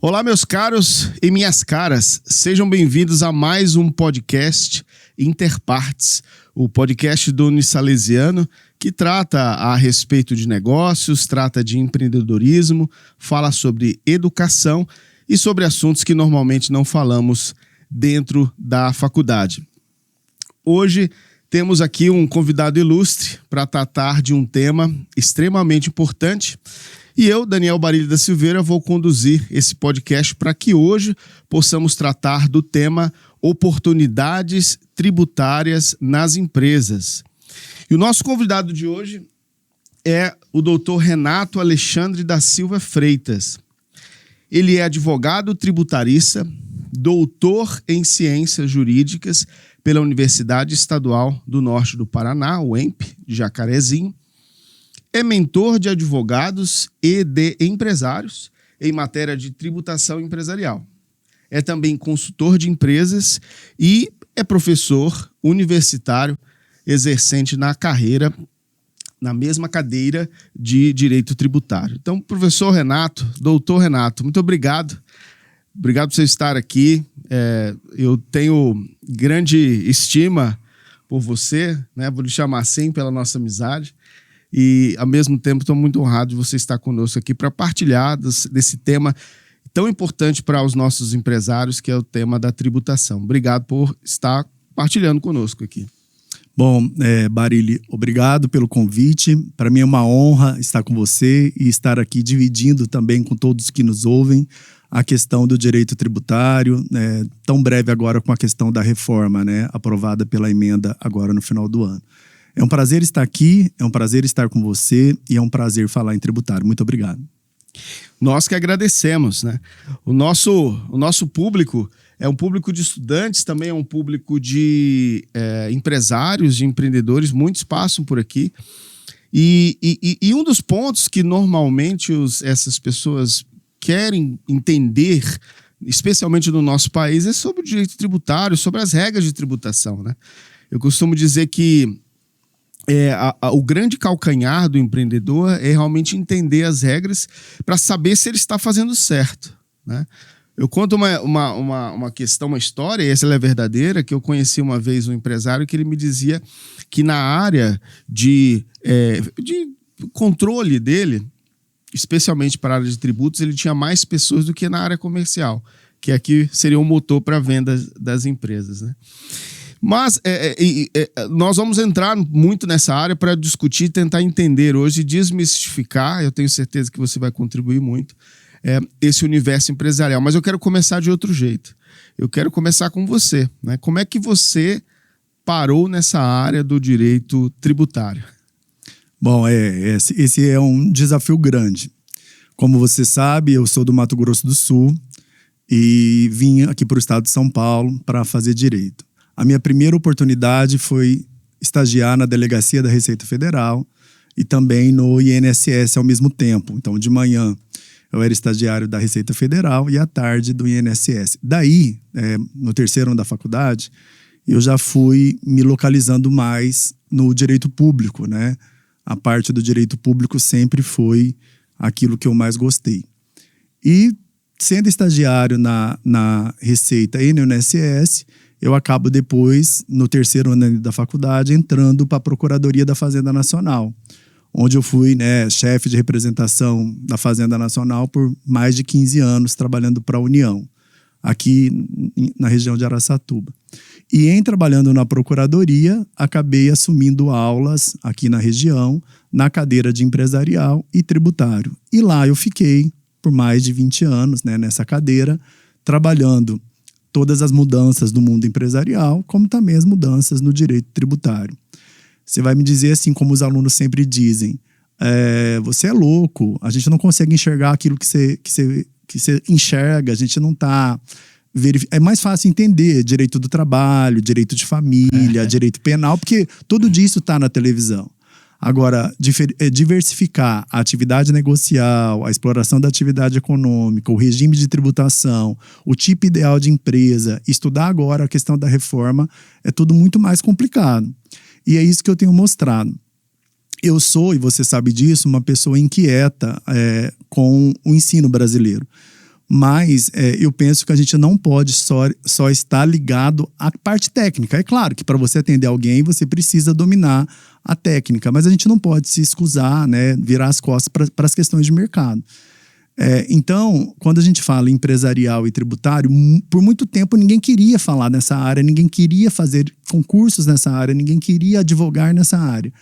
Olá, meus caros e minhas caras, sejam bem-vindos a mais um podcast Interpartes, o podcast do Unisalesiano, que trata a respeito de negócios, trata de empreendedorismo, fala sobre educação e sobre assuntos que normalmente não falamos dentro da faculdade. Hoje temos aqui um convidado ilustre para tratar de um tema extremamente importante. E eu, Daniel Barilli da Silveira, vou conduzir esse podcast para que hoje possamos tratar do tema oportunidades tributárias nas empresas. E o nosso convidado de hoje é o Dr. Renato Alexandre da Silva Freitas. Ele é advogado tributarista, doutor em ciências jurídicas pela Universidade Estadual do Norte do Paraná, UEMP, de Jacarezinho. É mentor de advogados e de empresários em matéria de tributação empresarial. É também consultor de empresas e é professor universitário exercente na carreira, na mesma cadeira de Direito Tributário. Então, professor Renato, doutor Renato, muito obrigado. Obrigado por você estar aqui. Eu tenho grande estima por você, né? Vou lhe chamar assim pela nossa amizade. E, ao mesmo tempo, estou muito honrado de você estar conosco aqui para partilhar desse tema tão importante para os nossos empresários, que é o tema da tributação. Obrigado por estar partilhando conosco aqui. Bom, Barilli, obrigado pelo convite. Para mim é uma honra estar com você e estar aqui dividindo também com todos que nos ouvem a questão do direito tributário, tão breve agora com a questão da reforma, aprovada pela emenda agora no final do ano. É um prazer estar aqui, é um prazer estar com você e é um prazer falar em tributário. Muito obrigado. Nós que agradecemos, né? O nosso público é um público de estudantes, também é um público de empresários, de empreendedores, muitos passam por aqui. E um dos pontos que normalmente essas pessoas querem entender, especialmente no nosso país, é sobre o direito tributário, sobre as regras de tributação, né? Eu costumo dizer que o grande calcanhar do empreendedor é realmente entender as regras para saber se ele está fazendo certo, né? Eu conto uma questão, uma história, e essa é verdadeira, que eu conheci uma vez um empresário que ele me dizia que na área de controle dele, especialmente para a área de tributos, ele tinha mais pessoas do que na área comercial, que aqui seria um motor para a venda das empresas, né? Mas nós vamos entrar muito nessa área para discutir, tentar entender hoje, desmistificar, eu tenho certeza que você vai contribuir muito, esse universo empresarial. Mas eu quero começar de outro jeito. Eu quero começar com você, né? Como é que você parou nessa área do direito tributário? Bom, esse é um desafio grande. Como você sabe, eu sou do Mato Grosso do Sul e vim aqui para o estado de São Paulo para fazer direito. A minha primeira oportunidade foi estagiar na Delegacia da Receita Federal e também no INSS ao mesmo tempo. Então, de manhã eu era estagiário da Receita Federal e à tarde do INSS. Daí, no terceiro ano da faculdade, eu já fui me localizando mais no direito público, né? A parte do direito público sempre foi aquilo que eu mais gostei. E, sendo estagiário na Receita e no INSS, eu acabo depois, no terceiro ano da faculdade, entrando para a Procuradoria da Fazenda Nacional, onde eu fui chefe de representação da Fazenda Nacional por mais de 15 anos, trabalhando para a União, aqui na região de Araçatuba. E em trabalhando na Procuradoria, acabei assumindo aulas aqui na região, na cadeira de empresarial e tributário. E lá eu fiquei por mais de 20 anos, nessa cadeira, trabalhando todas as mudanças do mundo empresarial, como também as mudanças no direito tributário. Você vai me dizer assim, como os alunos sempre dizem, você é louco, a gente não consegue enxergar aquilo que você enxerga, a gente não está... É mais fácil entender direito do trabalho, direito de família, direito penal, porque tudo disso está na televisão. Agora, diversificar a atividade negocial, a exploração da atividade econômica, o regime de tributação, o tipo ideal de empresa, estudar agora a questão da reforma, é tudo muito mais complicado. E é isso que eu tenho mostrado. Eu sou, e você sabe disso, uma pessoa inquieta com o ensino brasileiro. Mas eu penso que a gente não pode só estar ligado à parte técnica. É claro que para você atender alguém, você precisa dominar a técnica, mas a gente não pode se escusar, né, virar as costas para as questões de mercado. Então, quando a gente fala empresarial e tributário, por muito tempo ninguém queria falar nessa área, ninguém queria fazer concursos nessa área, ninguém queria advogar nessa área.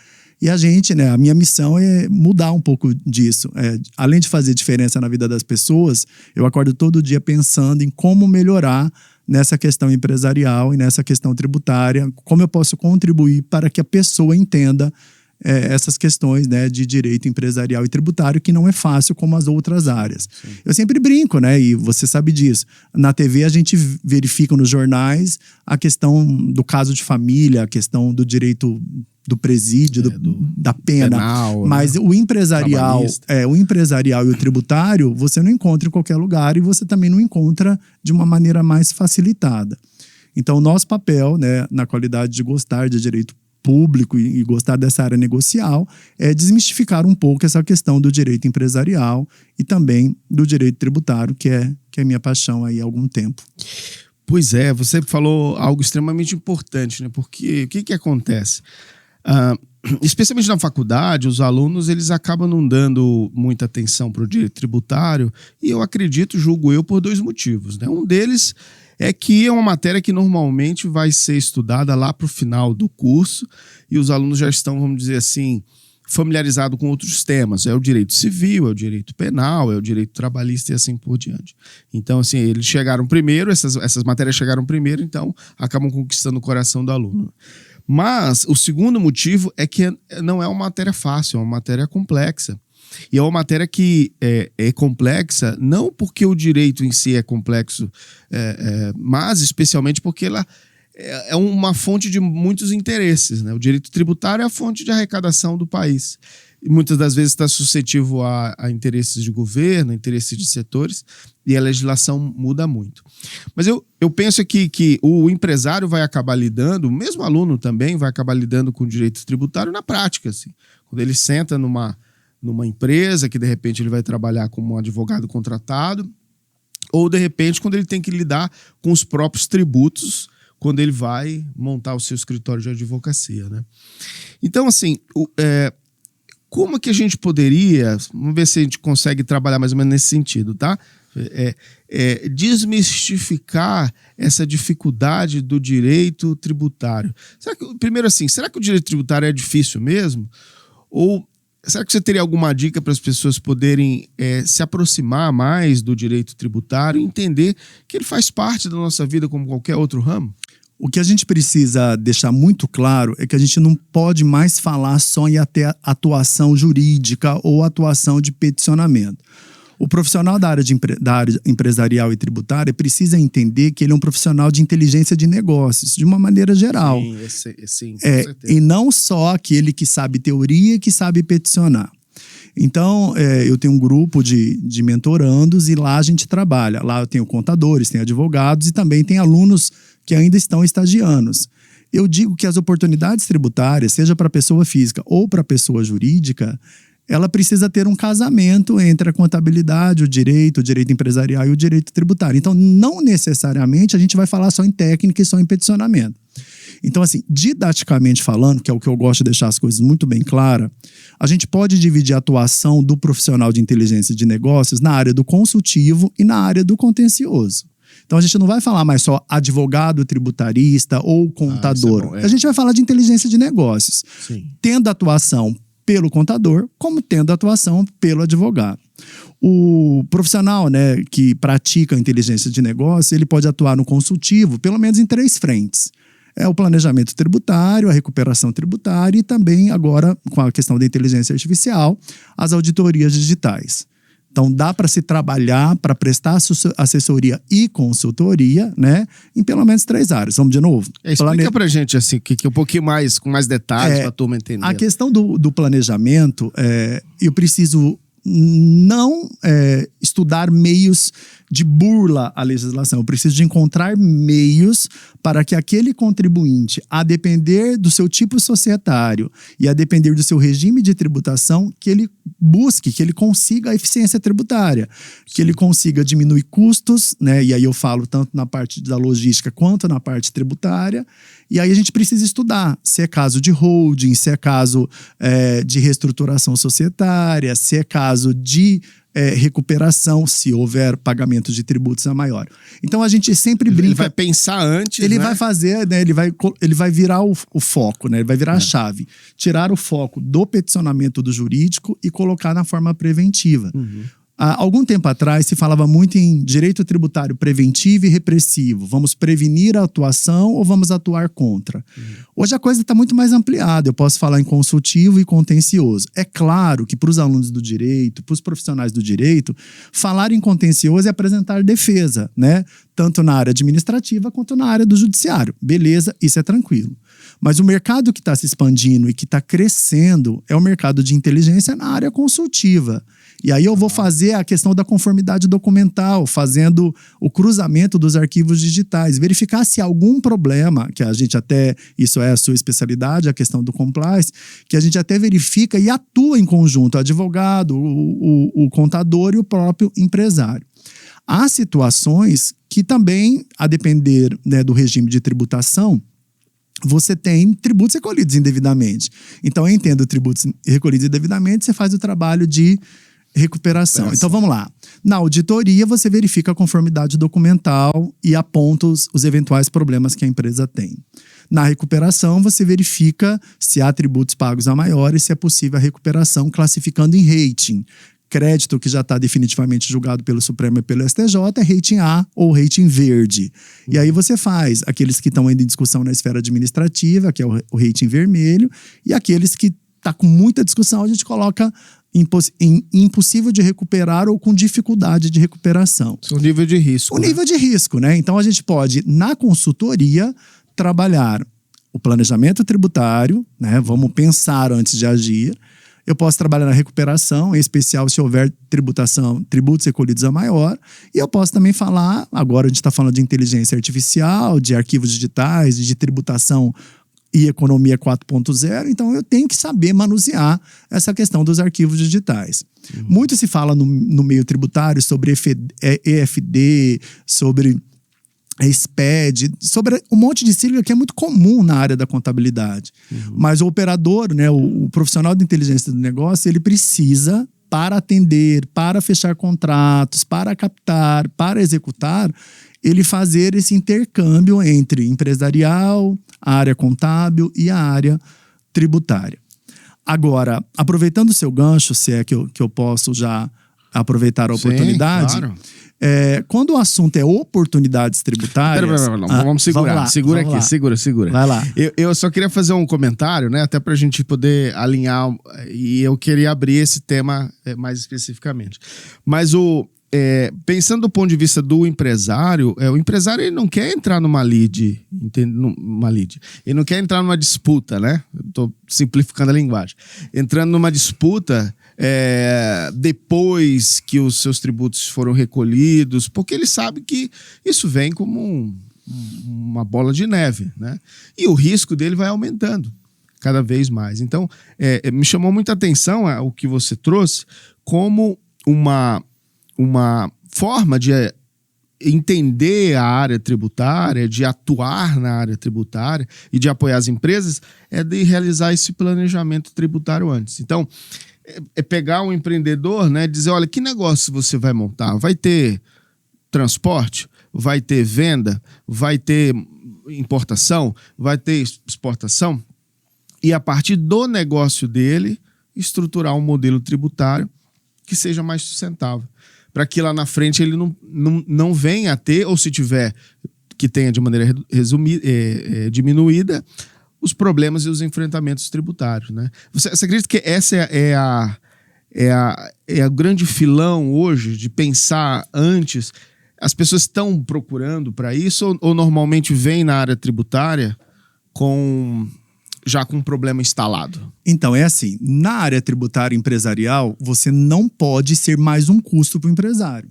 E a gente, né, a minha missão é mudar um pouco disso. Além de fazer diferença na vida das pessoas, eu acordo todo dia pensando em como melhorar nessa questão empresarial e nessa questão tributária, como eu posso contribuir para que a pessoa entenda essas questões, né, de direito empresarial e tributário, que não é fácil como as outras áreas. Sim. Eu sempre brinco, né, e você sabe disso. Na TV a gente verifica nos jornais a questão do caso de família, a questão do direito do presídio, da pena. Penal, mas, né? O empresarial e o tributário você não encontra em qualquer lugar e você também não encontra de uma maneira mais facilitada. Então, o nosso papel, né, na qualidade de gostar de direito público e gostar dessa área negocial é desmistificar um pouco essa questão do direito empresarial e também do direito tributário, que é minha paixão aí há algum tempo. Pois é, você falou algo extremamente importante, né? Porque o que acontece? Especialmente na faculdade, os alunos eles acabam não dando muita atenção para o direito tributário e eu acredito, julgo eu, por dois motivos, né? Um deles é que é uma matéria que normalmente vai ser estudada lá para o final do curso e os alunos já estão, vamos dizer assim, familiarizados com outros temas. É o direito civil, é o direito penal, é o direito trabalhista e assim por diante. Então, assim, eles chegaram primeiro, essas matérias chegaram primeiro, então acabam conquistando o coração do aluno. Mas o segundo motivo é que não é uma matéria fácil, é uma matéria complexa. E é uma matéria que é complexa, não porque o direito em si é complexo, mas especialmente porque ela é uma fonte de muitos interesses, né? O direito tributário é a fonte de arrecadação do país. E muitas das vezes está suscetível a interesses de governo, interesses de setores, e a legislação muda muito. Mas eu penso que o empresário vai acabar lidando, o mesmo aluno também vai acabar lidando com o direito tributário na prática. Assim. Quando ele senta numa empresa, que de repente ele vai trabalhar como um advogado contratado, ou de repente quando ele tem que lidar com os próprios tributos, quando ele vai montar o seu escritório de advocacia, né? Então, assim, como que a gente poderia, vamos ver se a gente consegue trabalhar mais ou menos nesse sentido, tá? Desmistificar essa dificuldade do direito tributário. Primeiro assim, será que o direito tributário é difícil mesmo? Ou será que você teria alguma dica para as pessoas poderem se aproximar mais do direito tributário e entender que ele faz parte da nossa vida como qualquer outro ramo? O que a gente precisa deixar muito claro é que a gente não pode mais falar só em até atuação jurídica ou atuação de peticionamento. O profissional da área empresarial e tributária precisa entender que ele é um profissional de inteligência de negócios, de uma maneira geral. Sim, com certeza. E não só aquele que sabe teoria e que sabe peticionar. Então, eu tenho um grupo de mentorandos e lá a gente trabalha. Lá eu tenho contadores, tenho advogados e também tem alunos que ainda estão estagianos. Eu digo que as oportunidades tributárias, seja para pessoa física ou para pessoa jurídica, ela precisa ter um casamento entre a contabilidade, o direito empresarial e o direito tributário. Então, não necessariamente a gente vai falar só em técnica e só em peticionamento. Então, assim, didaticamente falando, que é o que eu gosto de deixar as coisas muito bem claras, a gente pode dividir a atuação do profissional de inteligência de negócios na área do consultivo e na área do contencioso. Então, a gente não vai falar mais só advogado, tributarista ou contador. A gente vai falar de inteligência de negócios. Sim. Tendo atuação pelo contador, como tendo atuação pelo advogado. O profissional, né, que pratica a inteligência de negócio, ele pode atuar no consultivo, pelo menos em 3 frentes. É o planejamento tributário, a recuperação tributária e também, agora, com a questão da inteligência artificial, as auditorias digitais. Então, dá para se trabalhar, para prestar assessoria e consultoria, né, em pelo menos 3 áreas. Vamos de novo? Explica pra gente, assim, que um pouquinho mais, com mais detalhes, para a turma entender. A questão do planejamento, eu preciso não estudar meios de burla à legislação. Eu preciso de encontrar meios para que aquele contribuinte, a depender do seu tipo societário e a depender do seu regime de tributação, que ele busque, que ele consiga a eficiência tributária, que ele consiga diminuir custos, né? E aí eu falo tanto na parte da logística quanto na parte tributária. E aí a gente precisa estudar se é caso de holding, se é caso de reestruturação societária, se é caso de recuperação, se houver pagamento de tributos a maior. Então a gente sempre brinca. Ele vai pensar antes, ele né? vai fazer, né? Ele vai virar o foco, né? Ele vai virar a chave. Tirar o foco do peticionamento do jurídico e colocar na forma preventiva. Há algum tempo atrás se falava muito em direito tributário preventivo e repressivo. Vamos prevenir a atuação ou vamos atuar contra? Hoje a coisa está muito mais ampliada. Eu posso falar em consultivo e contencioso. É claro que para os alunos do direito, para os profissionais do direito, falar em contencioso é apresentar defesa, né? Tanto na área administrativa quanto na área do judiciário. Beleza, isso é tranquilo. Mas o mercado que está se expandindo e que está crescendo é o mercado de inteligência na área consultiva. E aí eu vou fazer a questão da conformidade documental, fazendo o cruzamento dos arquivos digitais, verificar se há algum problema, que a gente até, isso é a sua especialidade, a questão do compliance, que a gente até verifica e atua em conjunto, o advogado, o contador e o próprio empresário. Há situações que também, a depender, né, do regime de tributação, você tem tributos recolhidos indevidamente. Então, eu entendo tributos recolhidos indevidamente, você faz o trabalho de recuperação. Então, vamos lá. Na auditoria, você verifica a conformidade documental e aponta os eventuais problemas que a empresa tem. Na recuperação, você verifica se há tributos pagos a maior e se é possível a recuperação, classificando em rating. Crédito que já está definitivamente julgado pelo Supremo e pelo STJ é rating A ou rating verde. E aí você faz aqueles que estão ainda em discussão na esfera administrativa, que é o rating vermelho, e aqueles que está com muita discussão, a gente coloca impossível de recuperar ou com dificuldade de recuperação. O nível de risco. O nível de risco, né? Então a gente pode, na consultoria, trabalhar o planejamento tributário, né? Vamos pensar antes de agir. Eu posso trabalhar na recuperação, em especial se houver tributos recolhidos a maior. E eu posso também falar, agora a gente está falando de inteligência artificial, de arquivos digitais, de tributação e economia 4.0, então eu tenho que saber manusear essa questão dos arquivos digitais. Muito se fala no meio tributário sobre EFD, sobre SPED, sobre um monte de sigla que é muito comum na área da contabilidade. Mas o operador, né, o profissional de inteligência do negócio, ele precisa, para atender, para fechar contratos, para captar, para executar, ele fazer esse intercâmbio entre empresarial, a área contábil e a área tributária. Agora, aproveitando o seu gancho, se é que eu posso já aproveitar a oportunidade, claro. Quando o assunto é oportunidades tributárias... Vamos segurar, segura. Vai lá. Eu só queria fazer um comentário, né, até para a gente poder alinhar, e eu queria abrir esse tema mais especificamente. Mas pensando do ponto de vista do empresário, o empresário ele não quer entrar numa lead, ele não quer entrar numa disputa, né? Estou simplificando a linguagem. Entrando numa disputa depois que os seus tributos foram recolhidos, porque ele sabe que isso vem como uma bola de neve, né? E o risco dele vai aumentando cada vez mais. Então, me chamou muita atenção o que você trouxe como uma forma de entender a área tributária, de atuar na área tributária e de apoiar as empresas, é de realizar esse planejamento tributário antes. Então, é pegar um empreendedor, né, dizer, olha, que negócio você vai montar? Vai ter transporte? Vai ter venda? Vai ter importação? Vai ter exportação? E a partir do negócio dele, estruturar um modelo tributário que seja mais sustentável, para que lá na frente ele não venha a ter, ou se tiver, que tenha de maneira diminuída, os problemas e os enfrentamentos tributários, né? Você acredita que essa é a grande filão hoje de pensar antes? As pessoas estão procurando para isso ou normalmente vêm na área tributária com já com um problema instalado? Então, é assim, na área tributária empresarial, você não pode ser mais um custo para o empresário.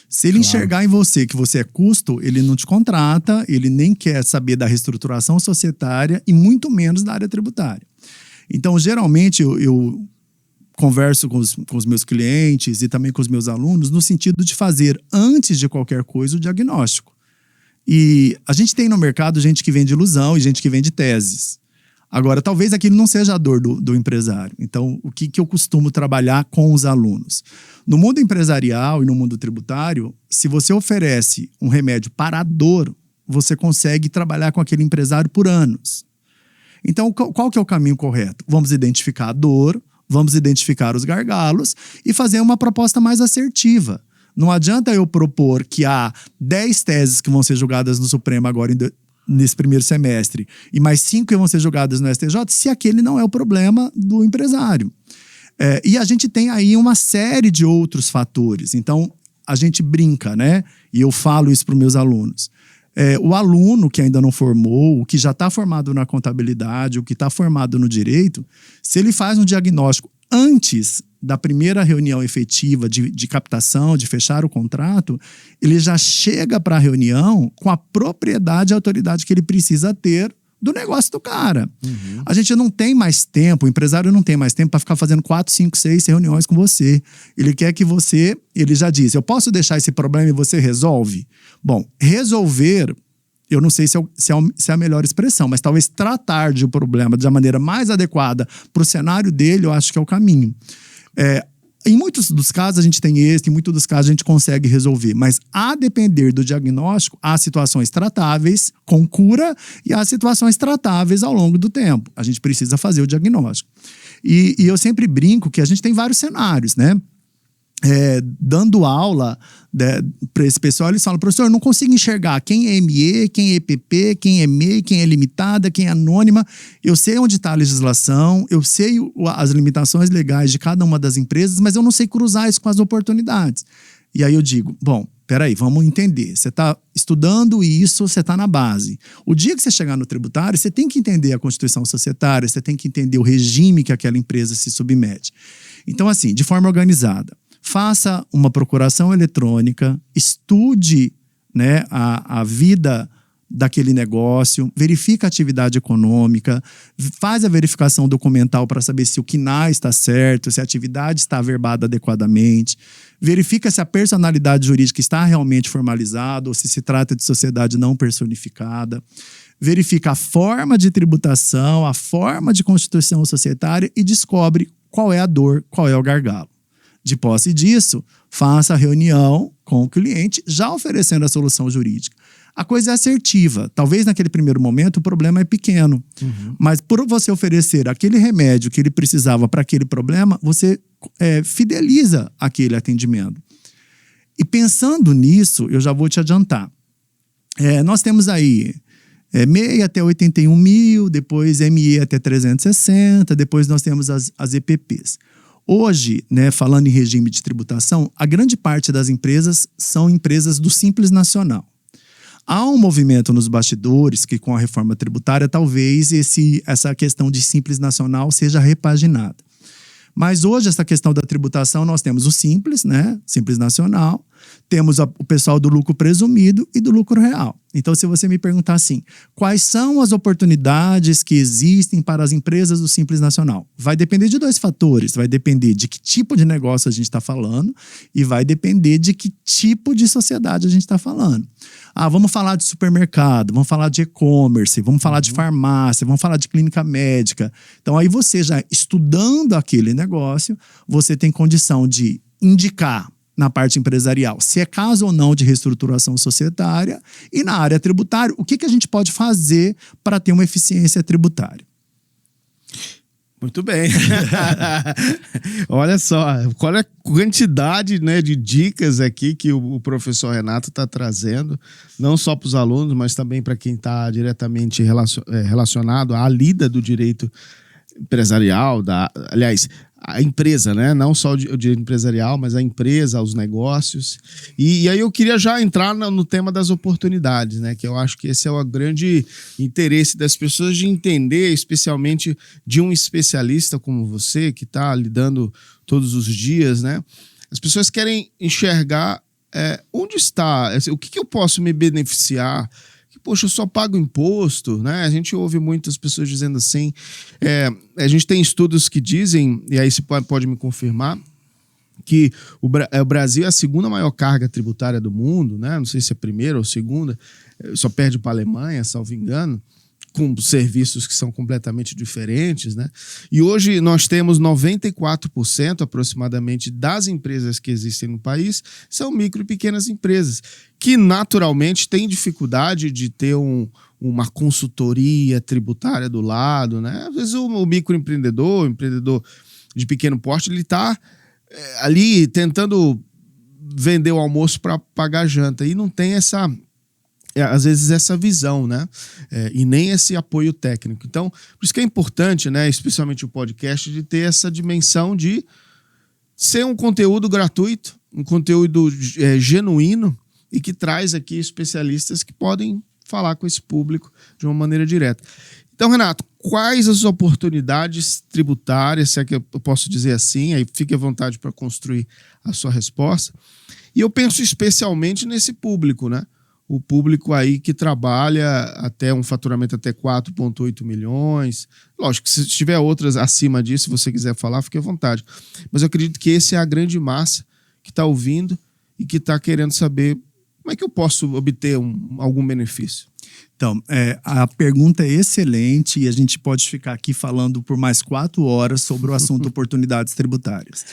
Se ele enxergar em você que você é custo, ele não te contrata, ele nem quer saber da reestruturação societária e muito menos da área tributária. Então, geralmente, eu converso com os meus clientes e também com os meus alunos no sentido de fazer, antes de qualquer coisa, o diagnóstico. E a gente tem no mercado gente que vende ilusão e gente que vende teses. Agora, talvez aquilo não seja a dor do empresário. Então, o que eu costumo trabalhar com os alunos? No mundo empresarial e no mundo tributário, se você oferece um remédio para a dor, você consegue trabalhar com aquele empresário por anos. Então, qual que é o caminho correto? Vamos identificar a dor, vamos identificar os gargalos e fazer uma proposta mais assertiva. Não adianta eu propor que há 10 teses que vão ser julgadas no Supremo agora nesse primeiro semestre e mais 5 que vão ser julgadas no STJ, se aquele não é o problema do empresário. E a gente tem aí uma série de outros fatores. Então, a gente brinca, né? E eu falo isso para os meus alunos. O aluno que ainda não formou, o que já está formado na contabilidade, o que está formado no direito, se ele faz um diagnóstico antes da primeira reunião efetiva de captação, de fechar o contrato, ele já chega para a reunião com a propriedade e autoridade que ele precisa ter do negócio do cara. Uhum. A gente não tem mais tempo, o empresário não tem mais tempo para ficar fazendo 4, 5, 6 reuniões com você. Ele quer que você, ele já diz, eu posso deixar esse problema e você resolve? Bom, resolver, eu não sei se é a melhor expressão, mas talvez tratar de um problema de uma maneira mais adequada para o cenário dele, eu acho que é o caminho. Em muitos dos casos a gente tem êxito, em muitos dos casos a gente consegue resolver, mas a depender do diagnóstico, há situações tratáveis com cura e há situações tratáveis ao longo do tempo. A gente precisa fazer o diagnóstico. E eu sempre brinco que a gente tem vários cenários, né? Dando aula para esse pessoal, eles falam, professor, eu não consigo enxergar quem é ME, quem é EPP, quem é MEI, quem é limitada, quem é anônima. Eu sei onde está a legislação, eu sei as limitações legais de cada uma das empresas, mas eu não sei cruzar isso com as oportunidades. E aí eu digo, bom, peraí, vamos entender. Você está estudando isso, você está na base. O dia que você chegar no tributário, você tem que entender a Constituição Societária, você tem que entender o regime que aquela empresa se submete. Então, assim, de forma organizada, faça uma procuração eletrônica, estude, né, a vida daquele negócio, verifica a atividade econômica, faz a verificação documental para saber se o CNAE está certo, se a atividade está averbada adequadamente, verifica se a personalidade jurídica está realmente formalizada ou se trata de sociedade não personificada, verifica a forma de tributação, a forma de constituição societária e descobre qual é a dor, qual é o gargalo. De posse disso, faça a reunião com o cliente, já oferecendo a solução jurídica. A coisa é assertiva. Talvez naquele primeiro momento o problema é pequeno, mas por você oferecer aquele remédio que ele precisava para aquele problema, você fideliza aquele atendimento. E pensando nisso, eu já vou te adiantar. Nós temos aí MEI até 81 mil, depois ME até 360, depois nós temos as EPPs. Hoje, né, falando em regime de tributação, a grande parte das empresas são empresas do Simples Nacional. Há um movimento nos bastidores que, com a reforma tributária, talvez essa questão de Simples Nacional seja repaginada. Mas hoje, essa questão da tributação, nós temos o Simples, né? Simples Nacional, temos o pessoal do lucro presumido e do lucro real. Então, se você me perguntar assim, quais são as oportunidades que existem para as empresas do Simples Nacional? Vai depender de 2 fatores. Vai depender de que tipo de negócio a gente está falando e vai depender de que tipo de sociedade a gente está falando. Vamos falar de supermercado, vamos falar de e-commerce, vamos falar de farmácia, vamos falar de clínica médica. Então, aí você já estudando aquele negócio, você tem condição de indicar na parte empresarial se é caso ou não de reestruturação societária e na área tributária, o que a gente pode fazer para ter uma eficiência tributária. Muito bem. Olha só, qual é a quantidade, né, de dicas aqui que o professor Renato está trazendo, não só para os alunos, mas também para quem está diretamente relacionado à lida do direito empresarial, aliás, a empresa, né? Não só o direito empresarial, mas a empresa, os negócios. E aí eu queria já entrar no tema das oportunidades, né? Que eu acho que esse é o grande interesse das pessoas de entender, especialmente de um especialista como você, que está lidando todos os dias, né? As pessoas querem enxergar onde está, o que eu posso me beneficiar. Poxa, eu só pago imposto, né? A gente ouve muitas pessoas dizendo assim. A gente tem estudos que dizem, e aí você pode me confirmar, que o Brasil é a segunda maior carga tributária do mundo, né? Não sei se é a primeira ou segunda, só perde para a Alemanha, salvo engano, com serviços que são completamente diferentes, né? E hoje nós temos 94% aproximadamente das empresas que existem no país são micro e pequenas empresas, que naturalmente têm dificuldade de ter uma consultoria tributária do lado, né? Às vezes o microempreendedor, o empreendedor de pequeno porte, ele está ali tentando vender o almoço para pagar a janta e não tem às vezes essa visão, né? E nem esse apoio técnico. Então, por isso que é importante, né, especialmente o podcast, de ter essa dimensão de ser um conteúdo gratuito, um conteúdo genuíno e que traz aqui especialistas que podem falar com esse público de uma maneira direta. Então, Renato, quais as oportunidades tributárias, se é que eu posso dizer assim, aí fique à vontade para construir a sua resposta. E eu penso especialmente nesse público, né? O público aí que trabalha até um faturamento até 4,8 milhões. Lógico que se tiver outras acima disso, se você quiser falar, fique à vontade. Mas eu acredito que esse é a grande massa que está ouvindo e que está querendo saber como é que eu posso obter algum benefício. Então, a pergunta é excelente e a gente pode ficar aqui falando por mais 4 horas sobre o assunto oportunidades tributárias.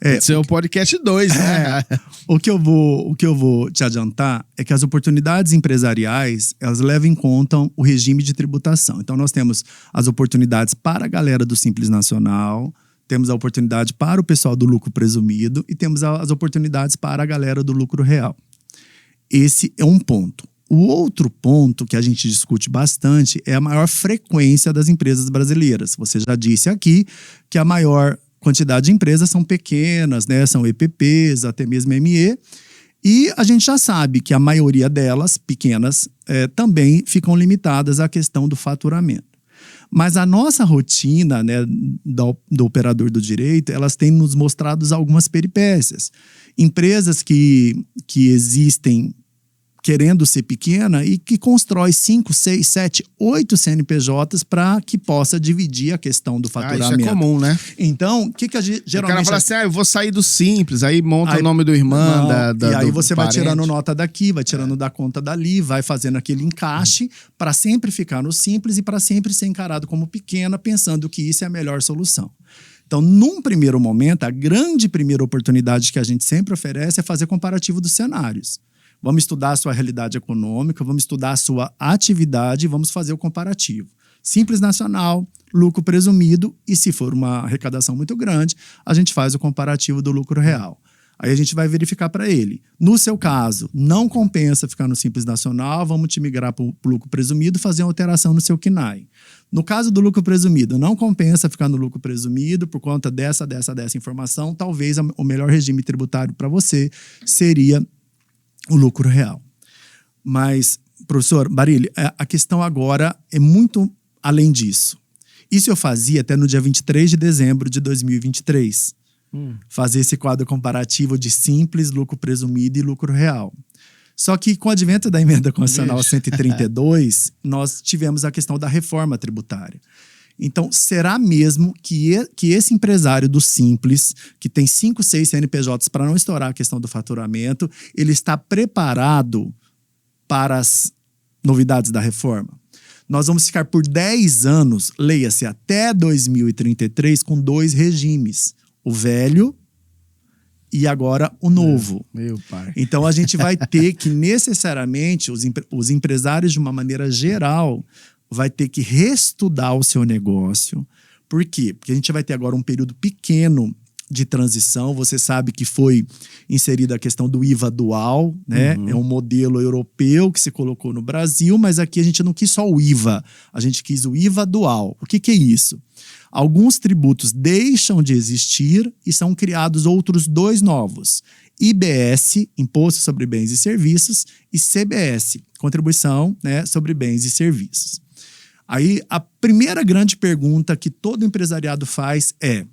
Esse é o podcast 2, né? O que eu vou te adiantar é que as oportunidades empresariais, elas levam em conta o regime de tributação. Então, nós temos as oportunidades para a galera do Simples Nacional, temos a oportunidade para o pessoal do lucro presumido e temos as oportunidades para a galera do lucro real. Esse é um ponto. O outro ponto que a gente discute bastante é a maior frequência das empresas brasileiras. Você já disse aqui que a maior quantidade de empresas são pequenas, né? São EPPs, até mesmo ME. E a gente já sabe que a maioria delas, pequenas, também ficam limitadas à questão do faturamento. Mas a nossa rotina, né, do operador do direito, elas têm nos mostrado algumas peripécias. Empresas que existem querendo ser pequena e que constrói 5, 6, 7, 8 CNPJs para que possa dividir a questão do faturamento. Isso é comum, né? Então, o que a gente geralmente... O cara fala assim, eu vou sair do Simples, aí monta o nome do irmão, e aí você vai tirando nota daqui, vai tirando da conta dali, vai fazendo aquele encaixe para sempre ficar no Simples e para sempre ser encarado como pequena, pensando que isso é a melhor solução. Então, num primeiro momento, a grande primeira oportunidade que a gente sempre oferece é fazer comparativo dos cenários. Vamos estudar a sua realidade econômica, vamos estudar a sua atividade e vamos fazer o comparativo. Simples Nacional, lucro presumido e, se for uma arrecadação muito grande, a gente faz o comparativo do lucro real. Aí a gente vai verificar para ele. No seu caso, não compensa ficar no Simples Nacional, vamos te migrar para o lucro presumido e fazer uma alteração no seu KNAI. No caso do lucro presumido, não compensa ficar no lucro presumido por conta dessa informação, talvez o melhor regime tributário para você seria o lucro real. Mas, professor Barilli, a questão agora é muito além disso. Isso eu fazia até no dia 23 de dezembro de 2023. Fazer esse quadro comparativo de simples, lucro presumido e lucro real. Só que com o advento da emenda constitucional 132, nós tivemos a questão da reforma tributária. Então, será mesmo que esse empresário do Simples, que tem 5, 6 CNPJs para não estourar a questão do faturamento, ele está preparado para as novidades da reforma? Nós vamos ficar por 10 anos, leia-se até 2033, com 2 regimes. O velho e agora o novo. Meu pai. Então, a gente vai ter que, necessariamente, os empresários, de uma maneira geral, vai ter que reestudar o seu negócio. Por quê? Porque a gente vai ter agora um período pequeno de transição. Você sabe que foi inserida a questão do IVA dual, né? É um modelo europeu que se colocou no Brasil, mas aqui a gente não quis só o IVA, a gente quis o IVA dual. O que é isso? alguns tributos deixam de existir e são criados outros 2 novos. IBS, Imposto sobre Bens e Serviços, e CBS, Contribuição, né, sobre Bens e Serviços. Aí, a primeira grande pergunta que todo empresariado faz é: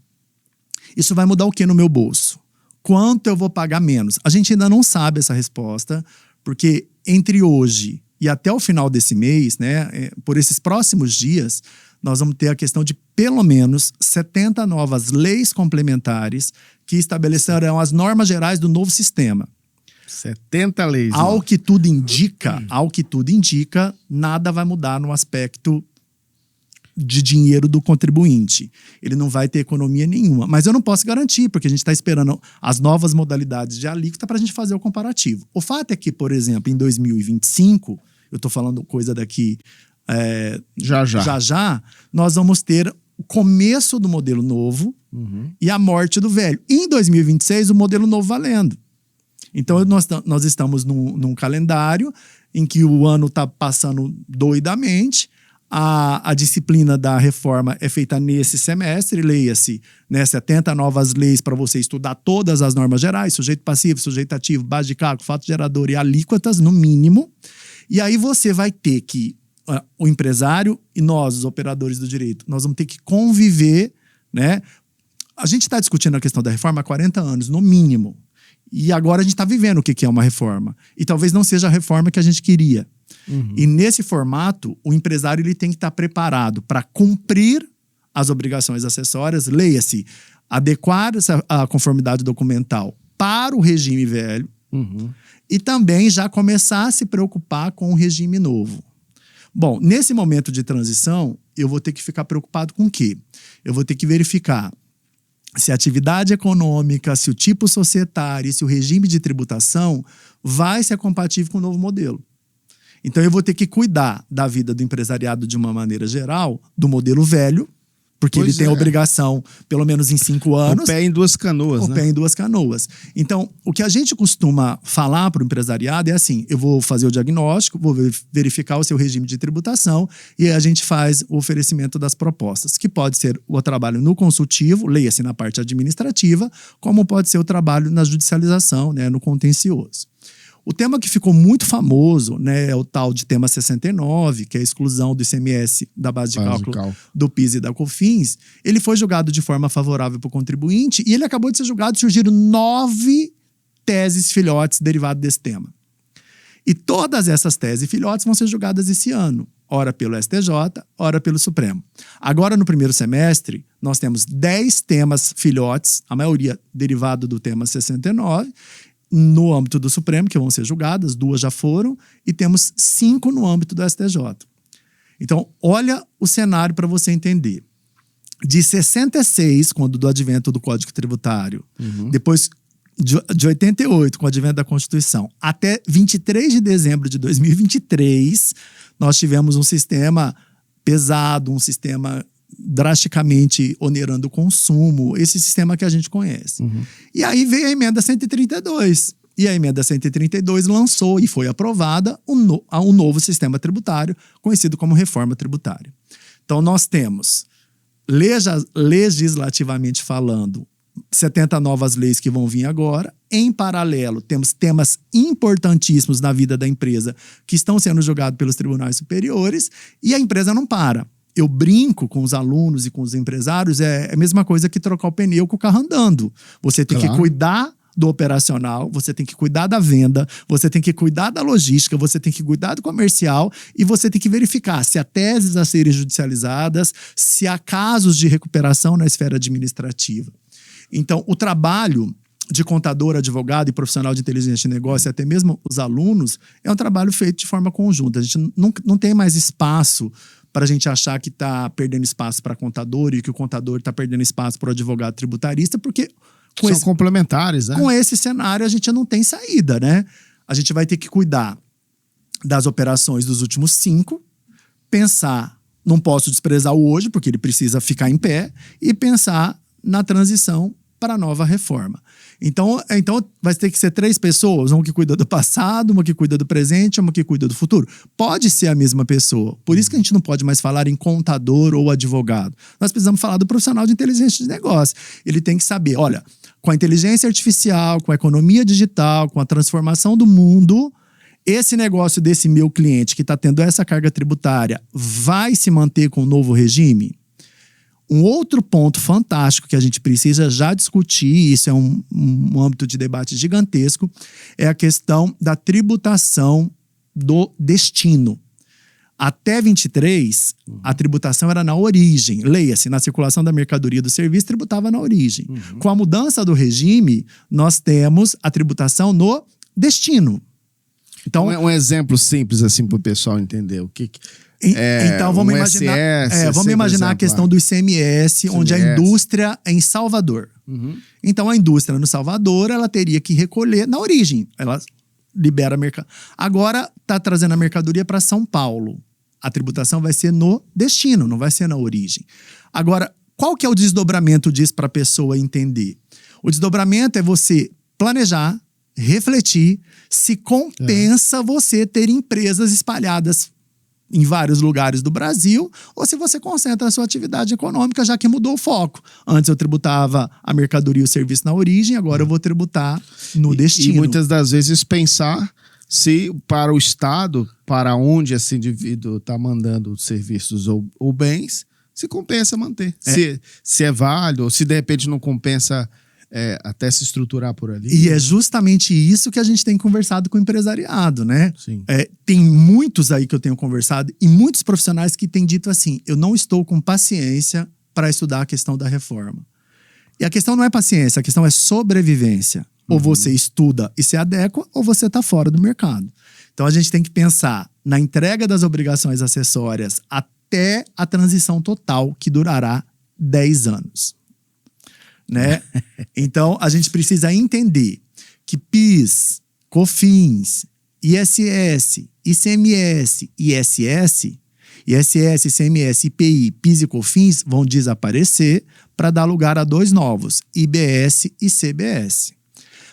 isso vai mudar o que no meu bolso? Quanto eu vou pagar menos? A gente ainda não sabe essa resposta, porque entre hoje e até o final desse mês, né, por esses próximos dias, nós vamos ter a questão de pelo menos 70 novas leis complementares que estabelecerão as normas gerais do novo sistema. 70 leis. Ao que tudo indica, nada vai mudar no aspecto de dinheiro do contribuinte. Ele não vai ter economia nenhuma. Mas eu não posso garantir, porque a gente está esperando as novas modalidades de alíquota para a gente fazer o comparativo. O fato é que, por exemplo, em 2025, eu estou falando coisa daqui já, nós vamos ter o começo do modelo novo e a morte do velho. E em 2026, o modelo novo valendo. Então, nós estamos num calendário em que o ano está passando doidamente. A disciplina da reforma é feita nesse semestre, leia-se, né, 70 novas leis para você estudar todas as normas gerais, sujeito passivo, sujeito ativo, base de cálculo, fato gerador e alíquotas, no mínimo. E aí você vai ter que, o empresário e nós, os operadores do direito, nós vamos ter que conviver, né? A gente está discutindo a questão da reforma há 40 anos, no mínimo. E agora a gente está vivendo o que é uma reforma. E talvez não seja a reforma que a gente queria. E nesse formato, o empresário ele tem que estar preparado para cumprir as obrigações acessórias, leia-se, adequar a conformidade documental para o regime velho e também já começar a se preocupar com o regime novo. Bom, nesse momento de transição, eu vou ter que ficar preocupado com o quê? Eu vou ter que verificar se a atividade econômica, se o tipo societário, se o regime de tributação vai ser compatível com o novo modelo. Então, eu vou ter que cuidar da vida do empresariado de uma maneira geral, do modelo velho, porque ele tem a obrigação, pelo menos em 5 anos. O pé em 2 canoas, né? O pé em 2 canoas. Então, o que a gente costuma falar para o empresariado é assim: eu vou fazer o diagnóstico, vou verificar o seu regime de tributação e a gente faz o oferecimento das propostas, que pode ser o trabalho no consultivo, leia-se na parte administrativa, como pode ser o trabalho na judicialização, né, no contencioso. O tema que ficou muito famoso, né, é o tal de tema 69, que é a exclusão do ICMS da base de cálculo do PIS e da COFINS. Ele foi julgado de forma favorável para o contribuinte e ele acabou de ser julgado. Surgiram 9 teses filhotes derivadas desse tema. E todas essas teses filhotes vão ser julgadas esse ano, ora pelo STJ, ora pelo Supremo. Agora, no primeiro semestre, nós temos 10 temas filhotes, a maioria derivado do tema 69, no âmbito do Supremo, que vão ser julgadas, 2 já foram, e temos 5 no âmbito do STJ. Então, olha o cenário para você entender. De 66, quando do advento do Código Tributário, depois de 88, com o advento da Constituição, até 23 de dezembro de 2023, nós tivemos um sistema pesado, um sistema drasticamente onerando o consumo, esse sistema que a gente conhece. E aí veio a emenda 132. E a emenda 132 lançou e foi aprovada um novo sistema tributário, conhecido como reforma tributária. Então, nós temos, legislativamente falando, 70 novas leis que vão vir agora. Em paralelo, temos temas importantíssimos na vida da empresa que estão sendo julgados pelos tribunais superiores e a empresa não para. Eu brinco com os alunos e com os empresários, é a mesma coisa que trocar o pneu com o carro andando. Você tem que cuidar do operacional, você tem que cuidar da venda, você tem que cuidar da logística, você tem que cuidar do comercial e você tem que verificar se há teses a serem judicializadas, se há casos de recuperação na esfera administrativa. Então, o trabalho de contador, advogado e profissional de inteligência de negócio, e até mesmo os alunos, é um trabalho feito de forma conjunta. A gente não tem mais espaço para a gente achar que está perdendo espaço para contador e que o contador está perdendo espaço para o advogado tributarista, porque são complementares, né? Com esse cenário a gente não tem saída, né? A gente vai ter que cuidar das operações dos últimos 5, pensar, não posso desprezar o hoje, porque ele precisa ficar em pé, e pensar na transição para a nova reforma. Então vai ter que ser 3 pessoas, uma que cuida do passado, uma que cuida do presente, uma que cuida do futuro. Pode ser a mesma pessoa. Por isso que a gente não pode mais falar em contador ou advogado. Nós precisamos falar do profissional de inteligência de negócio. Ele tem que saber, olha, com a inteligência artificial, com a economia digital, com a transformação do mundo, esse negócio desse meu cliente que está tendo essa carga tributária vai se manter com o novo regime? Um outro ponto fantástico que a gente precisa já discutir, isso é um âmbito de debate gigantesco, é a questão da tributação do destino. Até 23, a tributação era na origem. Leia-se, na circulação da mercadoria e do serviço, tributava na origem. Com a mudança do regime, nós temos a tributação no destino. Então, um exemplo simples assim para o pessoal entender o que então vamos imaginar a questão do ICMS, onde a indústria é em Salvador. Então a indústria no Salvador, ela teria que recolher na origem. Ela libera a mercadoria. Agora está trazendo a mercadoria para São Paulo. A tributação vai ser no destino, não vai ser na origem. Agora, qual que é o desdobramento disso para a pessoa entender? O desdobramento é você planejar, refletir se compensa você ter empresas espalhadas em vários lugares do Brasil, ou se você concentra a sua atividade econômica, já que mudou o foco. Antes eu tributava a mercadoria e o serviço na origem, agora eu vou tributar no destino. E muitas das vezes pensar se para o Estado, para onde esse indivíduo está mandando serviços ou bens, se compensa manter. Se é válido, ou se de repente não compensa até se estruturar por ali. E é justamente isso que a gente tem conversado com o empresariado, né? Sim. Tem muitos aí que eu tenho conversado e muitos profissionais que têm dito assim, eu não estou com paciência para estudar a questão da reforma. E a questão não é paciência, a questão é sobrevivência. Ou você estuda e se adequa, ou você está fora do mercado. Então a gente tem que pensar na entrega das obrigações acessórias até a transição total, que durará 10 anos. Né? Então, a gente precisa entender que PIS, COFINS, ISS, ICMS, ISS, ICMS, IPI, PIS e COFINS vão desaparecer para dar lugar a 2 novos, IBS e CBS.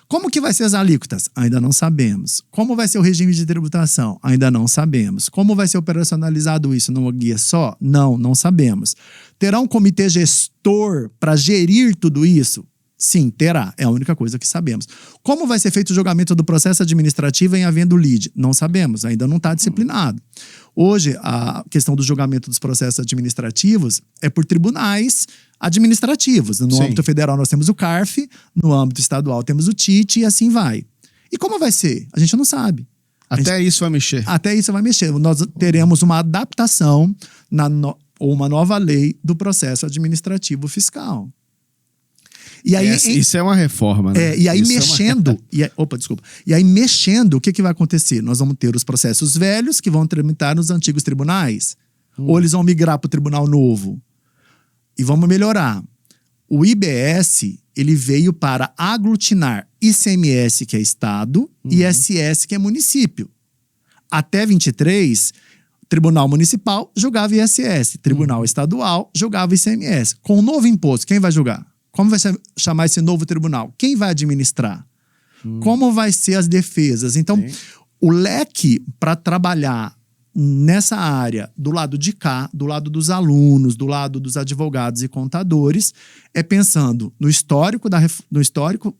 Como que vai ser as alíquotas? Ainda não sabemos. Como vai ser o regime de tributação? Ainda não sabemos. Como vai ser operacionalizado isso numa guia só? Não sabemos. Terá um comitê gestor para gerir tudo isso? Sim, terá. É a única coisa que sabemos. Como vai ser feito o julgamento do processo administrativo em havendo lide? Não sabemos, ainda não está disciplinado. Hoje, a questão do julgamento dos processos administrativos é por tribunais administrativos. No âmbito federal nós temos o CARF, no âmbito estadual temos o TIT e assim vai. E como vai ser? A gente não sabe. Isso vai mexer. Até isso vai mexer. Nós teremos uma adaptação ou uma nova lei do processo administrativo fiscal. E aí, isso é uma reforma, né? E aí mexendo... E aí mexendo, o que vai acontecer? Nós vamos ter os processos velhos que vão tramitar nos antigos tribunais. Ou eles vão migrar para o tribunal novo. E vamos melhorar. O IBS, ele veio para aglutinar ICMS, que é Estado, e ISS, que é município. Até 23, Tribunal Municipal julgava ISS. Tribunal Estadual julgava ICMS. Com o novo imposto, quem vai julgar? Como vai chamar esse novo tribunal? Quem vai administrar? Como vai ser as defesas? Então, o leque para trabalhar nessa área, do lado de cá, do lado dos alunos, do lado dos advogados e contadores, é pensando no histórico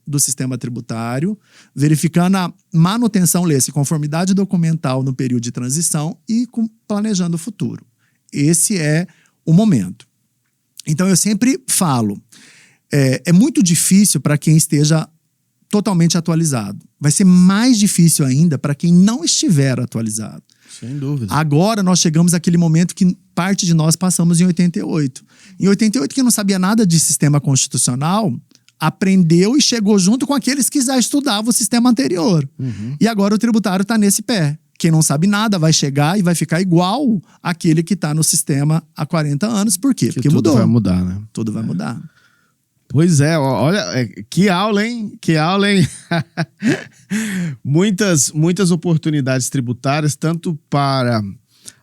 do sistema tributário, verificando a manutenção, lê-se, conformidade documental no período de transição e planejando o futuro. Esse é o momento. Então, eu sempre falo, é muito difícil para quem esteja totalmente atualizado. Vai ser mais difícil ainda para quem não estiver atualizado. Sem dúvida. Agora nós chegamos àquele momento que parte de nós passamos em 88. Em 88, quem não sabia nada de sistema constitucional aprendeu e chegou junto com aqueles que já estudavam o sistema anterior. E agora o tributário está nesse pé. Quem não sabe nada vai chegar e vai ficar igual àquele que está no sistema há 40 anos. Por quê? Porque mudou. Tudo vai mudar, né? Tudo vai mudar. Pois é, olha, que aula, hein? Que aula, hein? muitas oportunidades tributárias, tanto para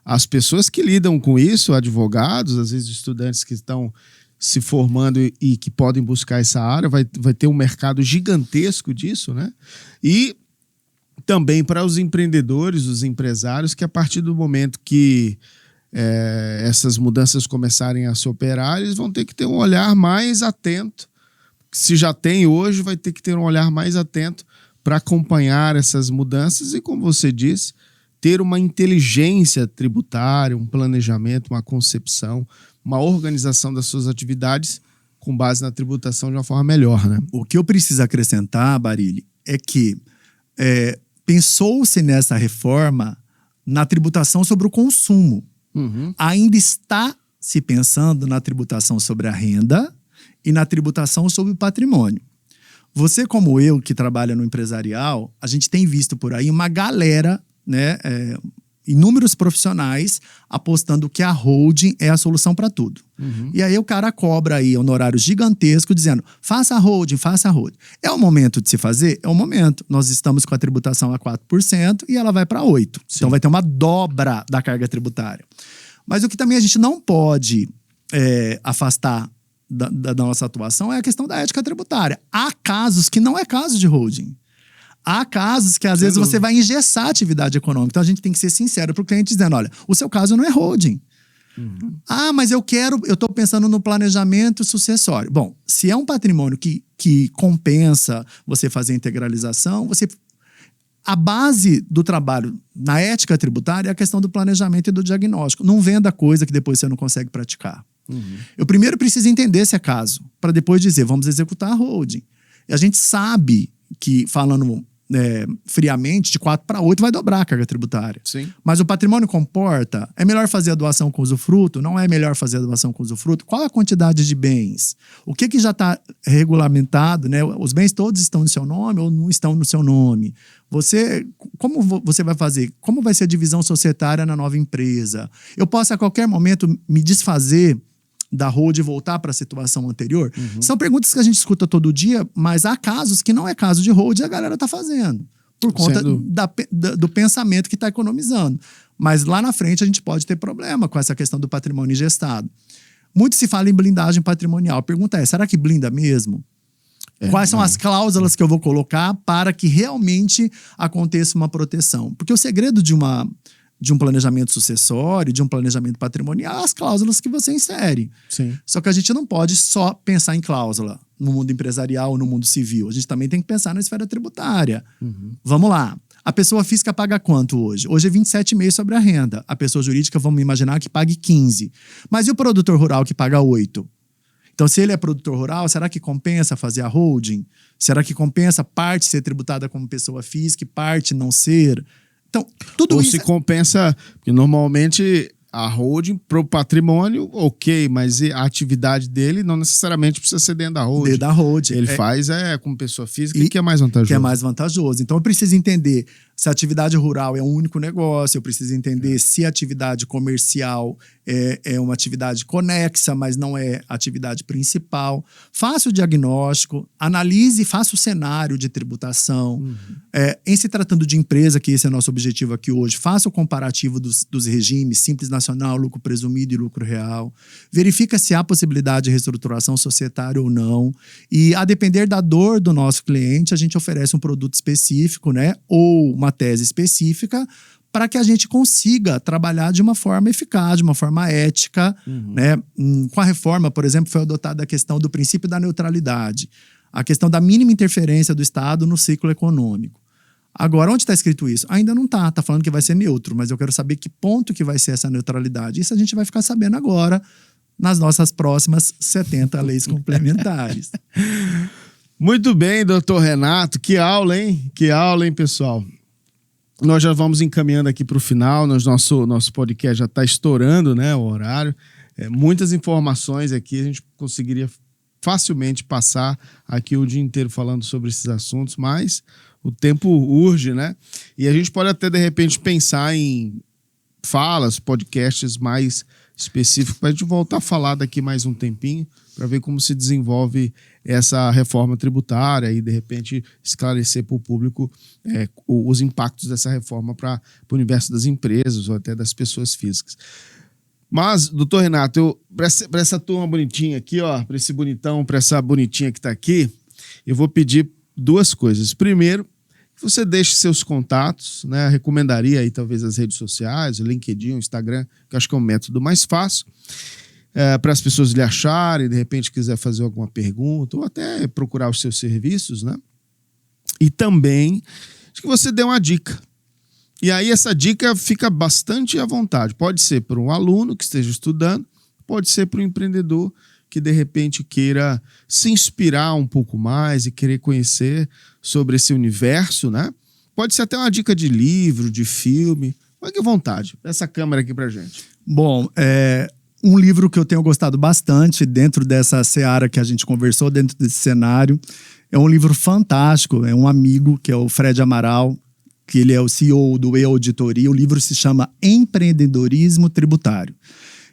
as pessoas que lidam com isso, advogados, às vezes estudantes que estão se formando e que podem buscar essa área, vai ter um mercado gigantesco disso, né? E também para os empreendedores, os empresários, que a partir do momento que essas mudanças começarem a se operar, eles vão ter que ter um olhar mais atento. Se já tem hoje, vai ter que ter um olhar mais atento para acompanhar essas mudanças e, como você disse, ter uma inteligência tributária, um planejamento, uma concepção, uma organização das suas atividades com base na tributação de uma forma melhor, né? O que eu preciso acrescentar, Barilli, é que pensou-se nessa reforma na tributação sobre o consumo. Uhum. Ainda está se pensando na tributação sobre a renda e na tributação sobre o patrimônio. Você, como eu, que trabalha no empresarial, a gente tem visto por aí uma galera, né, inúmeros profissionais apostando que a holding é a solução para tudo. Uhum. E aí o cara cobra aí honorário gigantesco dizendo, faça a holding, faça a holding. É o momento de se fazer? É o momento. Nós estamos com a tributação a 4% e ela vai para 8%. Sim. Então vai ter uma dobra da carga tributária. Mas o que também a gente não pode afastar da nossa atuação é a questão da ética tributária. Há casos que não é caso de holding. Há casos que, às vezes, você vai engessar a atividade econômica. Então, a gente tem que ser sincero para o cliente dizendo, olha, o seu caso não é holding. Uhum. Ah, mas eu estou pensando no planejamento sucessório. Bom, se é um patrimônio que compensa você fazer a integralização, a base do trabalho na ética tributária é a questão do planejamento e do diagnóstico. Não venda coisa que depois você não consegue praticar. Uhum. Eu primeiro preciso entender se é caso, para depois dizer, vamos executar a holding. E a gente sabe que, falando friamente, de 4 para 8 vai dobrar a carga tributária. Sim. Mas o patrimônio comporta, é melhor fazer a doação com usufruto? Não é melhor fazer a doação com usufruto? Qual a quantidade de bens? O que já está regulamentado, né? Os bens todos estão no seu nome ou não estão no seu nome? Como você vai fazer? Como vai ser a divisão societária na nova empresa? Eu posso, a qualquer momento, me desfazer da holding e voltar para a situação anterior? Uhum. São perguntas que a gente escuta todo dia, mas há casos que não é caso de holding e a galera está fazendo. Por conta do pensamento que está economizando. Mas lá na frente a gente pode ter problema com essa questão do patrimônio ingestado. Muito se fala em blindagem patrimonial. A pergunta é, será que blinda mesmo? Quais são as cláusulas que eu vou colocar para que realmente aconteça uma proteção? Porque o segredo de um planejamento sucessório, de um planejamento patrimonial, as cláusulas que você insere. Sim. Só que a gente não pode só pensar em cláusula no mundo empresarial ou no mundo civil. A gente também tem que pensar na esfera tributária. Uhum. Vamos lá. A pessoa física paga quanto hoje? Hoje é 27,5% sobre a renda. A pessoa jurídica, vamos imaginar que pague 15%. Mas e o produtor rural que paga 8%? Então, se ele é produtor rural, será que compensa fazer a holding? Será que compensa parte ser tributada como pessoa física e parte não ser? Então, tudo ou isso... se compensa, porque normalmente a holding para o patrimônio, ok, mas a atividade dele não necessariamente precisa ser dentro da holding. Dentro da holding. Ele faz como pessoa física, que é mais vantajoso. Que é mais vantajoso. Então, eu preciso entender se a atividade rural é um único negócio, eu preciso entender se a atividade comercial é uma atividade conexa, mas não é a atividade principal. Faça o diagnóstico, analise e faça o cenário de tributação. Uhum. Em se tratando de empresa, que esse é o nosso objetivo aqui hoje, faça o comparativo dos regimes Simples Nacional, lucro presumido e lucro real. Verifica se há possibilidade de reestruturação societária ou não. E, a depender da dor do nosso cliente, a gente oferece um produto específico, né? Ou uma tese específica, para que a gente consiga trabalhar de uma forma eficaz, de uma forma ética. Uhum. Né? Com a reforma, por exemplo, foi adotada a questão do princípio da neutralidade, a questão da mínima interferência do Estado no ciclo econômico. Agora, onde está escrito isso? Ainda não está. Está falando que vai ser neutro, mas eu quero saber que ponto que vai ser essa neutralidade. Isso a gente vai ficar sabendo agora, nas nossas próximas 70 leis complementares. Muito bem, doutor Renato. Que aula, hein? Que aula, hein, pessoal? Nós já vamos encaminhando aqui para o final. Nosso podcast já está estourando, né, o horário. Muitas informações aqui. A gente conseguiria facilmente passar aqui o dia inteiro falando sobre esses assuntos, mas o tempo urge, né? E a gente pode até, de repente, pensar em falas, podcasts mais específicos para a gente voltar a falar daqui mais um tempinho, para ver como se desenvolve essa reforma tributária e, de repente, esclarecer para o público os impactos dessa reforma para o universo das empresas ou até das pessoas físicas. Mas, doutor Renato, para essa turma bonitinha aqui, ó, para esse bonitão, para essa bonitinha que está aqui, eu vou pedir duas coisas. Primeiro, que você deixe seus contatos, né? Eu recomendaria aí talvez as redes sociais, o LinkedIn, o Instagram, que eu acho que é o método mais fácil, para as pessoas lhe acharem, de repente quiser fazer alguma pergunta, ou até procurar os seus serviços, né? E também, acho que você dê uma dica. E aí essa dica fica bastante à vontade. Pode ser para um aluno que esteja estudando, pode ser para um empreendedor que de repente queira se inspirar um pouco mais e querer conhecer sobre esse universo, né? Pode ser até uma dica de livro, de filme. Fique à vontade. Essa câmera aqui pra gente. Bom, um livro que eu tenho gostado bastante dentro dessa seara que a gente conversou, dentro desse cenário, é um livro fantástico. É um amigo, que é o Fred Amaral, que ele é o CEO do E-Auditoria. O livro se chama Empreendedorismo Tributário.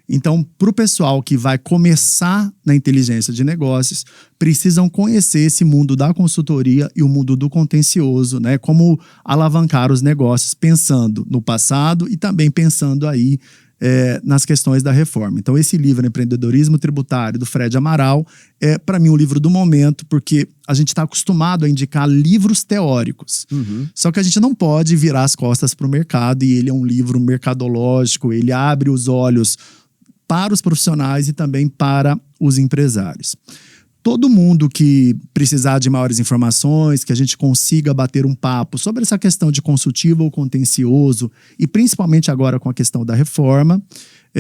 Então, para o pessoal que vai começar na inteligência de negócios, precisam conhecer esse mundo da consultoria e o mundo do contencioso, né? Como alavancar os negócios, pensando no passado e também pensando aí nas questões da reforma. Então, esse livro, Empreendedorismo Tributário, do Fred Amaral, é, para mim, o livro do momento, porque a gente está acostumado a indicar livros teóricos. Uhum. Só que a gente não pode virar as costas para o mercado, e ele é um livro mercadológico, ele abre os olhos para os profissionais e também para os empresários. Todo mundo que precisar de maiores informações, que a gente consiga bater um papo sobre essa questão de consultivo ou contencioso, e principalmente agora com a questão da reforma,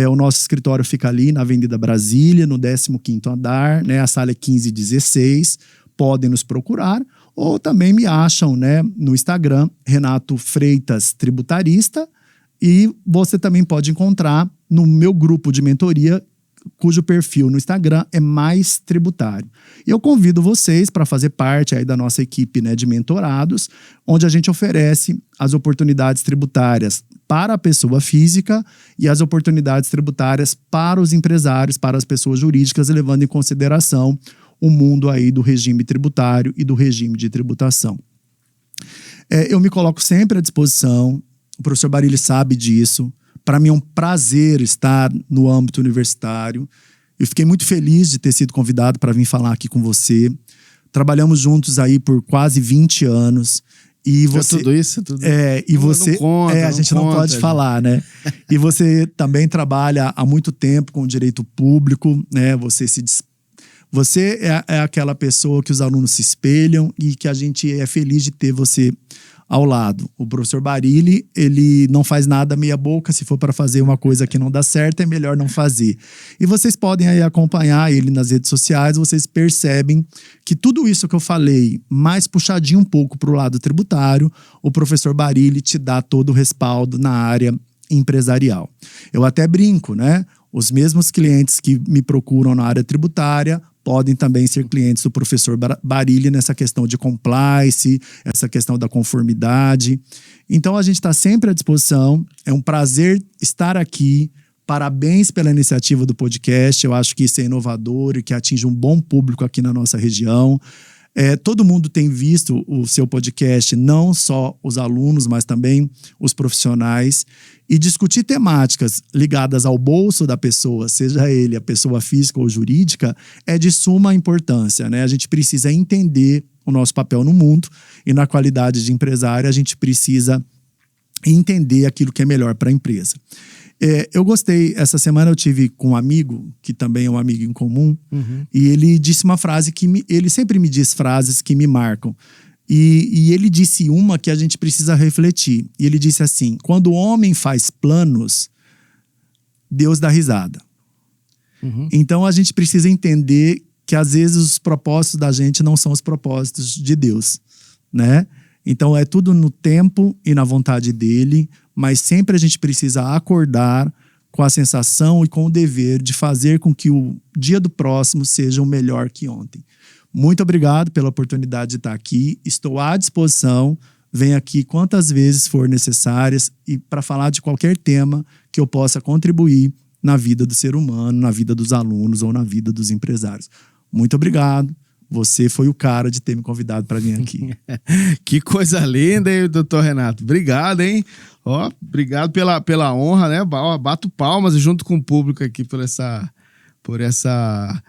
o nosso escritório fica ali na Avenida Brasília, no 15º andar, né? A sala é 1516, podem nos procurar, ou também me acham, né, no Instagram, Renato Freitas Tributarista, e você também pode encontrar no meu grupo de mentoria, cujo perfil no Instagram é Mais Tributário. E eu convido vocês para fazer parte aí da nossa equipe, né, de mentorados, onde a gente oferece as oportunidades tributárias para a pessoa física e as oportunidades tributárias para os empresários, para as pessoas jurídicas, levando em consideração o mundo aí do regime tributário e do regime de tributação. Eu me coloco sempre à disposição, o professor Barilli sabe disso. Para mim é um prazer estar no âmbito universitário. Eu fiquei muito feliz de ter sido convidado para vir falar aqui com você. Trabalhamos juntos aí por quase 20 anos. E você, tudo isso? Tudo... e você, não conta, a gente não pode falar, né? E você também trabalha há muito tempo com o direito público, né? Você é aquela pessoa que os alunos se espelham e que a gente é feliz de ter você ao lado. O professor Barilli, ele não faz nada meia boca. Se for para fazer uma coisa que não dá certo, é melhor não fazer. E vocês podem aí acompanhar ele nas redes sociais, vocês percebem que tudo isso que eu falei, mais puxadinho um pouco para o lado tributário, o professor Barilli te dá todo o respaldo na área empresarial. Eu até brinco, né? Os mesmos clientes que me procuram na área tributária podem também ser clientes do professor Barilli nessa questão de compliance, essa questão da conformidade. Então, a gente está sempre à disposição. É um prazer estar aqui. Parabéns pela iniciativa do podcast. Eu acho que isso é inovador e que atinge um bom público aqui na nossa região. Todo mundo tem visto o seu podcast, não só os alunos, mas também os profissionais. E discutir temáticas ligadas ao bolso da pessoa, seja ele a pessoa física ou jurídica, é de suma importância, né? A gente precisa entender o nosso papel no mundo e na qualidade de empresário a gente precisa entender aquilo que é melhor para a empresa. Eu gostei, essa semana eu tive com um amigo, que também é um amigo em comum, e ele disse uma frase ele sempre me diz frases que me marcam. E ele disse uma que a gente precisa refletir. E ele disse assim: quando o homem faz planos, Deus dá risada. Então a gente precisa entender que às vezes os propósitos da gente não são os propósitos de Deus, né? Então é tudo no tempo e na vontade dele, mas sempre a gente precisa acordar com a sensação e com o dever de fazer com que o dia do próximo seja o melhor que ontem. Muito obrigado pela oportunidade de estar aqui. Estou à disposição. Venha aqui quantas vezes for necessárias e para falar de qualquer tema que eu possa contribuir na vida do ser humano, na vida dos alunos ou na vida dos empresários. Muito obrigado. Você foi o cara de ter me convidado para vir aqui. Que coisa linda, hein, doutor Renato? Obrigado, hein? Ó, obrigado pela honra, né? Bato palmas junto com o público aqui por essa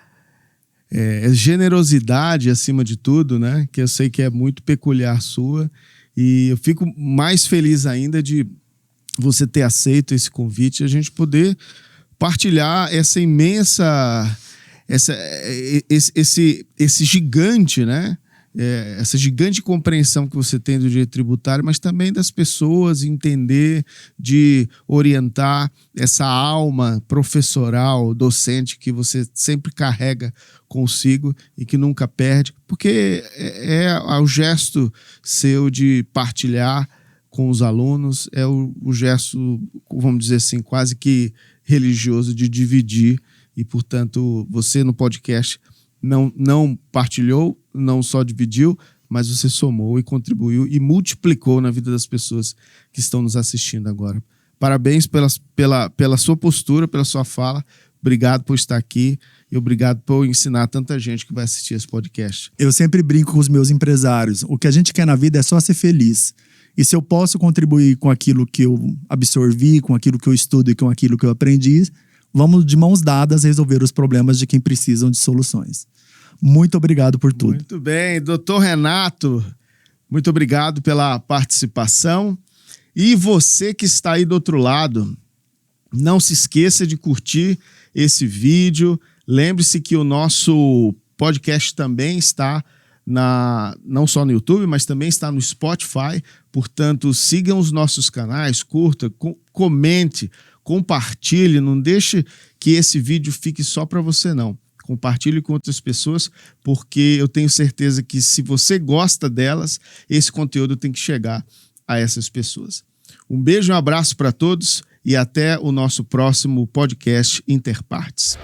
generosidade acima de tudo, né? Que eu sei que é muito peculiar sua. E eu fico mais feliz ainda de você ter aceito esse convite e a gente poder partilhar essa imensa... esse gigante, né? Essa gigante compreensão que você tem do direito tributário, mas também das pessoas, entender, de orientar essa alma professoral, docente que você sempre carrega consigo e que nunca perde, porque é o gesto seu de partilhar com os alunos, é o gesto, vamos dizer assim, quase que religioso de dividir. E, portanto, você no podcast não partilhou, não só dividiu, mas você somou e contribuiu e multiplicou na vida das pessoas que estão nos assistindo agora. Parabéns pela sua postura, pela sua fala. Obrigado por estar aqui e obrigado por ensinar tanta gente que vai assistir esse podcast. Eu sempre brinco com os meus empresários. O que a gente quer na vida é só ser feliz. E se eu posso contribuir com aquilo que eu absorvi, com aquilo que eu estudo e com aquilo que eu aprendi, vamos de mãos dadas resolver os problemas de quem precisam de soluções. Muito obrigado por tudo. Muito bem, doutor Renato, muito obrigado pela participação. E você que está aí do outro lado, não se esqueça de curtir esse vídeo. Lembre-se que o nosso podcast também está não só no YouTube, mas também está no Spotify. Portanto, sigam os nossos canais, curta, comente, compartilhe, não deixe que esse vídeo fique só para você, não. Compartilhe com outras pessoas, porque eu tenho certeza que se você gosta delas, esse conteúdo tem que chegar a essas pessoas. Um beijo e um abraço para todos e até o nosso próximo podcast Interpartes.